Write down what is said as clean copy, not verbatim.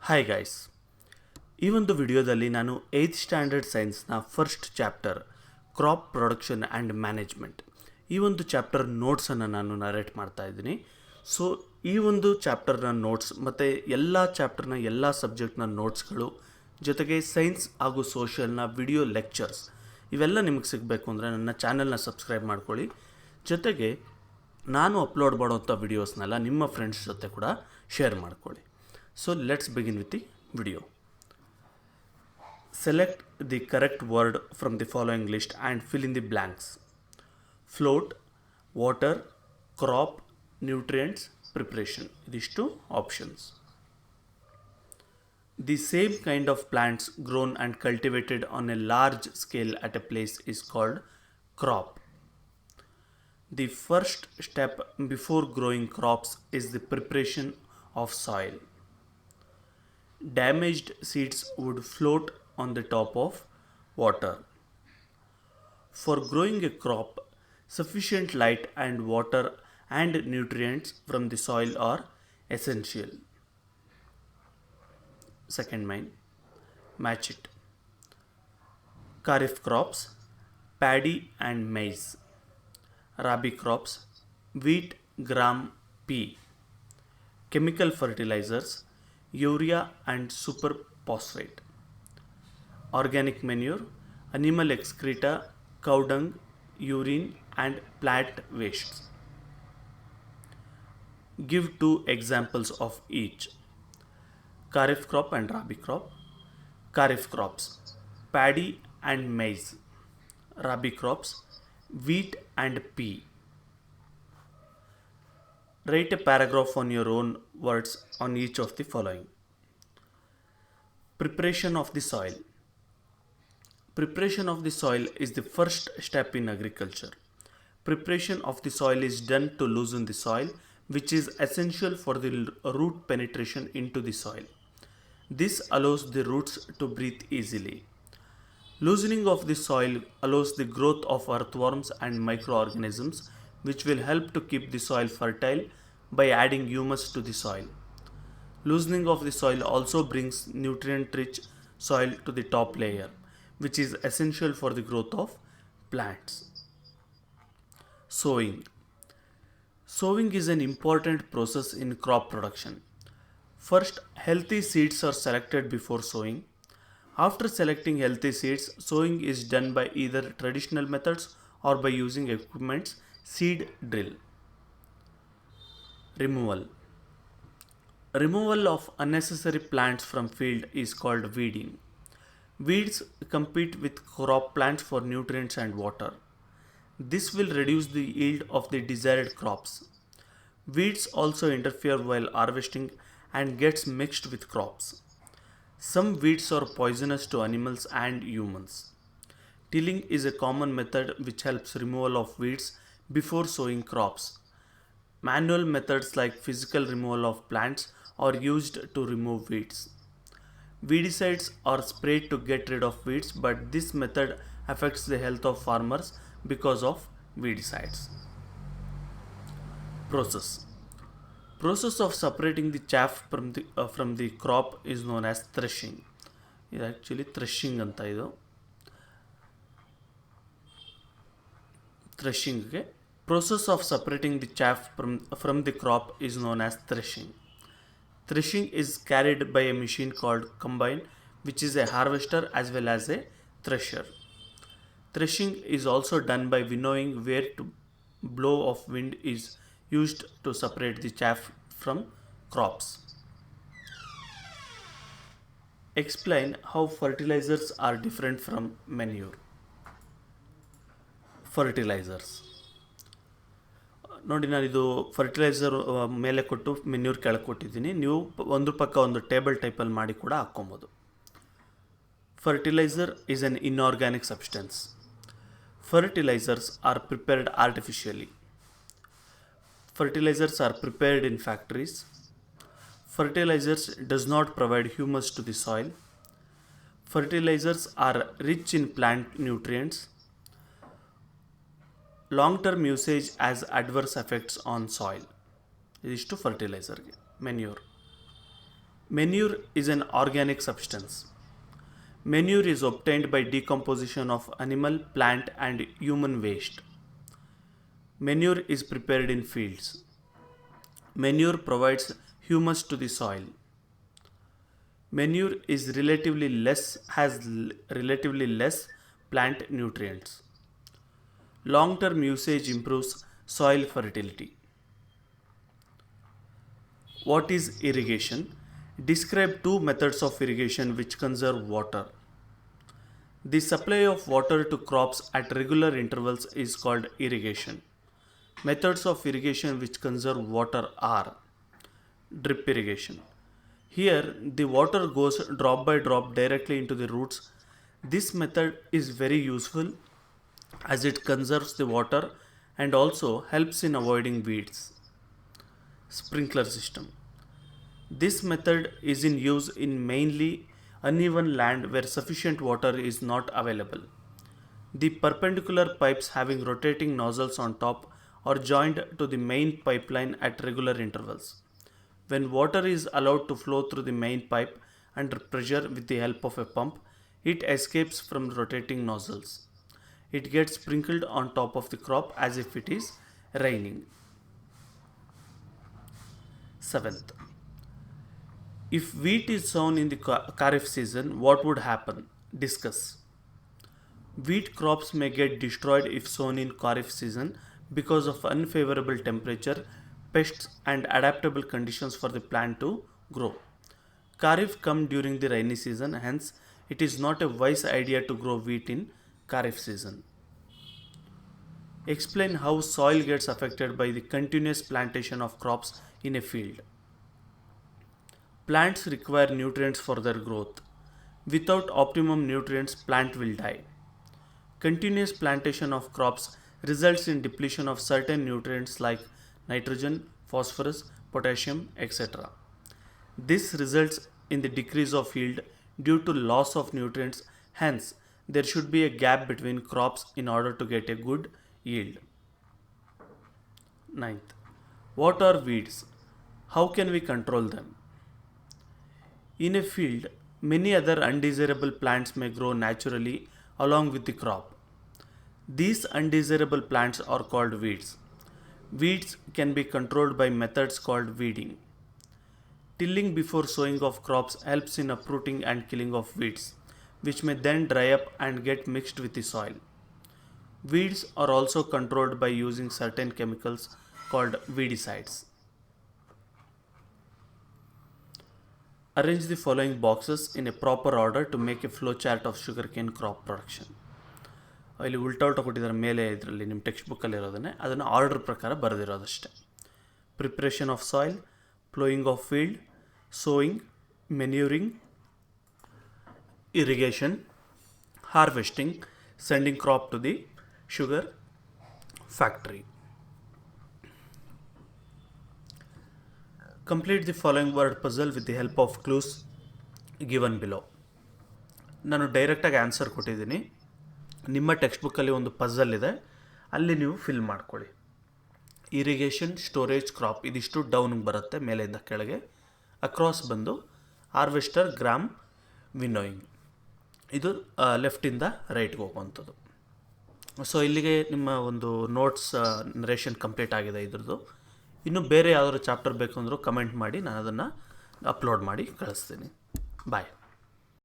Hi guys, ಈ ಒಂದು ವಿಡಿಯೋದಲ್ಲಿ ನಾನು 8th ಸ್ಟ್ಯಾಂಡರ್ಡ್ ಸೈನ್ಸ್ನ first chapter crop production and management ಈ ಒಂದು ಚಾಪ್ಟರ್ ನೋಟ್ಸನ್ನು ನಾನು ನರೇಟ್ ಮಾಡ್ತಾ ಇದ್ದೀನಿ. ಸೊ ಈ ಒಂದು ಚಾಪ್ಟರ್ನ ನೋಟ್ಸ್ ಮತ್ತು ಎಲ್ಲ ಚಾಪ್ಟರ್ನ ಎಲ್ಲ ಸಬ್ಜೆಕ್ಟ್ನ ನೋಟ್ಸ್ಗಳು ಜೊತೆಗೆ ಸೈನ್ಸ್ ಹಾಗೂ ಸೋಷಿಯಲ್ನ ವಿಡಿಯೋ ಲೆಕ್ಚರ್ಸ್ ಇವೆಲ್ಲ ನಿಮಗೆ ಸಿಗಬೇಕು ಅಂದರೆ ನನ್ನ ಚಾನಲ್ನ ಸಬ್ಸ್ಕ್ರೈಬ್ ಮಾಡ್ಕೊಳ್ಳಿ. ಜೊತೆಗೆ ನಾನು ಅಪ್ಲೋಡ್ ಮಾಡೋವಂಥ ವಿಡಿಯೋಸ್ನೆಲ್ಲ ನಿಮ್ಮ ಫ್ರೆಂಡ್ಸ್ ಜೊತೆ ಕೂಡ ಶೇರ್ ಮಾಡ್ಕೊಳ್ಳಿ. So let's begin with the video. Select the correct word from the following list and fill in the blanks. Float, water, crop, nutrients, preparation. These two options. The same kind of plants grown and cultivated on a large scale at a place is called crop. The first step before growing crops is the preparation of soil. Damaged seeds would float on the top of water. For growing a crop, sufficient light and water and nutrients from the soil are essential. Second line, match it. Kharif crops, paddy and maize. Rabi crops, wheat, gram, pea. Chemical fertilizers, urea and superphosphate. Organic manure, animal excreta, cow dung, urine and plant wastes. Give two examples of each. Kharif crop and Rabi crop. Kharif crops, paddy and maize. Rabi crops, wheat and pea. Write a paragraph on your own words on each of the following. Preparation of the soil. Preparation of the soil is the first step in agriculture. Preparation of the soil is done to loosen the soil, which is essential for the root penetration into the soil. This allows the roots to breathe easily. Loosening of the soil allows the growth of earthworms and microorganisms, which will help to keep the soil fertile by adding humus to the soil. Loosening of the soil also brings nutrient-rich soil to the top layer, which is essential for the growth of plants. Sowing. Sowing is an important process in crop production. First, healthy seeds are selected before sowing. After selecting healthy seeds, sowing is done by either traditional methods or by using equipment's seed drill. Removal. Removal of unnecessary plants from field is called weeding. Weeds compete with crop plants for nutrients and water. This will reduce the yield of the desired crops. Weeds also interfere while harvesting and gets mixed with crops. Some weeds are poisonous to animals and humans. Tilling is a common method which helps removal of weeds before sowing crops. Manual methods like physical removal of plants are used to remove weeds. Weedicides are sprayed to get rid of weeds, but this method affects the health of farmers because of weedicides. Process. Process of separating the chaff from the crop is known as threshing. ಇದು actually threshing ಅಂತ ಇದು. ಥ್ರೆಶಿಂಗ್ಗೆ process of separating the chaff from the crop is known as threshing. Threshing is carried by a machine called combine, which is a harvester as well as a thresher. Threshing is also done by winnowing, where to blow of wind is used to separate the chaff from crops. Explain how fertilizers are different from manure. Fertilizers. ನೋಡಿ, ನಾನಿದು fertiliser ಮೇಲೆ ಕೊಟ್ಟು manure ಕೆಳಗೆ ಕೊಟ್ಟಿದ್ದೀನಿ. ನೀವು ಒಂದು ಪಕ್ಕ ಒಂದು table ಟೈಪಲ್ಲಿ ಮಾಡಿ ಕೂಡ ಹಾಕ್ಕೊಬೋದು. Fertilizer is an inorganic substance. Fertilizers are prepared artificially. Fertilizers are prepared in factories. Fertilizers does not provide humus to the soil. Fertilizers are rich in plant nutrients. Long-term usage has adverse effects on soil. ಇದಿಷ್ಟು ಫರ್ಟಿಲೈಸರ್ಗೆ. Manure. Manure is an organic substance. Manure is obtained by decomposition of animal, plant, and human waste. Manure is prepared in fields. Manure provides humus to the soil. Manure is relatively less plant nutrients. Long-term usage improves soil fertility. What is irrigation? Describe two methods of irrigation which conserve water. The supply of water to crops at regular intervals is called irrigation. Methods of irrigation which conserve water are drip irrigation. Here, the water goes drop by drop directly into the roots. This method is very useful as it conserves the water and also helps in avoiding weeds. Sprinkler system. This method is in use in mainly uneven land where sufficient water is not available. The perpendicular pipes having rotating nozzles on top are joined to the main pipeline at regular intervals. When water is allowed to flow through the main pipe under pressure with the help of a pump, it escapes from rotating nozzles. It gets sprinkled on top of the crop as if it is raining. 7th. If wheat is sown in the Kharif season, what would happen? Discuss. Wheat crops may get destroyed if sown in Kharif season because of unfavorable temperature, pests, and adaptable conditions for the plant to grow. Kharif come during the rainy season, hence it is not a wise idea to grow wheat in Kharif season. Explain how soil gets affected by the continuous plantation of crops in a field. Plants require nutrients for their growth. Without optimum nutrients, plant will die. Continuous plantation of crops results in depletion of certain nutrients like nitrogen, phosphorus, potassium, etc. This results in the decrease of yield due to loss of nutrients. Hence, there should be a gap between crops in order to get a good yield. 9th. What are weeds? How can we control them? In a field, many other undesirable plants may grow naturally along with the crop. These undesirable plants are called weeds. Weeds can be controlled by methods called weeding. Tilling before sowing of crops helps in uprooting and killing of weeds, which may then dry up and get mixed with the soil. Weeds are also controlled by using certain chemicals called weedicides. Arrange the following boxes in a proper order to make a flowchart of sugarcane crop production. ಇಲ್ಲಿ ಉಲ್ಟಾ ಉಲ್ಟಾ ಕೊಟ್ಟಿದ್ದಾರೆ ಮೇಲೆ ಇದರಲ್ಲಿ ನಿಮ್ಮ text ಬುಕ್ಕಲ್ಲಿ ಇರೋದನ್ನೇ ಅದನ್ನು order ಪ್ರಕಾರ ಬರೆದಿರೋದಷ್ಟೇ. Preparation of soil, ploughing of field, sowing, manuring, irrigation, harvesting, sending crop to the sugar factory. Complete the following word puzzle with the help of clues given below. ನಾನು ಡೈರೆಕ್ಟಾಗಿ ಆನ್ಸರ್ ಕೊಟ್ಟಿದ್ದೀನಿ. ನಿಮ್ಮ text ಬುಕ್ಕಲ್ಲಿ ಒಂದು puzzle ಇದೆ, ಅಲ್ಲಿ ನೀವು fill ಮಾಡ್ಕೊಳ್ಳಿ. ಇರಿಗೇಷನ್, ಸ್ಟೋರೇಜ್, ಕ್ರಾಪ್ ಇದಿಷ್ಟು ಡೌನ್ಗೆ ಬರುತ್ತೆ ಮೇಲೆಯಿಂದ ಕೆಳಗೆ. ಅಕ್ರಾಸ್ ಬಂದು ಹಾರ್ವೆಸ್ಟರ್, ಗ್ರಾಮ್, ವಿನ್ನೋಯಿಂಗ್. ಇದು ಲೆಫ್ಟಿಂದ ರೈಟ್ಗೆ ಹೋಗುವಂಥದ್ದು. ಸೊ ಇಲ್ಲಿಗೆ ನಿಮ್ಮ ಒಂದು ನೋಟ್ಸ್ ನರೇಷನ್ ಕಂಪ್ಲೀಟ್ ಆಗಿದೆ ಇದ್ರದ್ದು. ಇನ್ನು ಬೇರೆ ಯಾವುದಾದ್ರು ಚಾಪ್ಟರ್ ಬೇಕು ಅಂದರೂ ಕಮೆಂಟ್ ಮಾಡಿ, ನಾನು ಅದನ್ನು ಅಪ್ಲೋಡ್ ಮಾಡಿ ಕಳಿಸ್ತೀನಿ. ಬಾಯ್.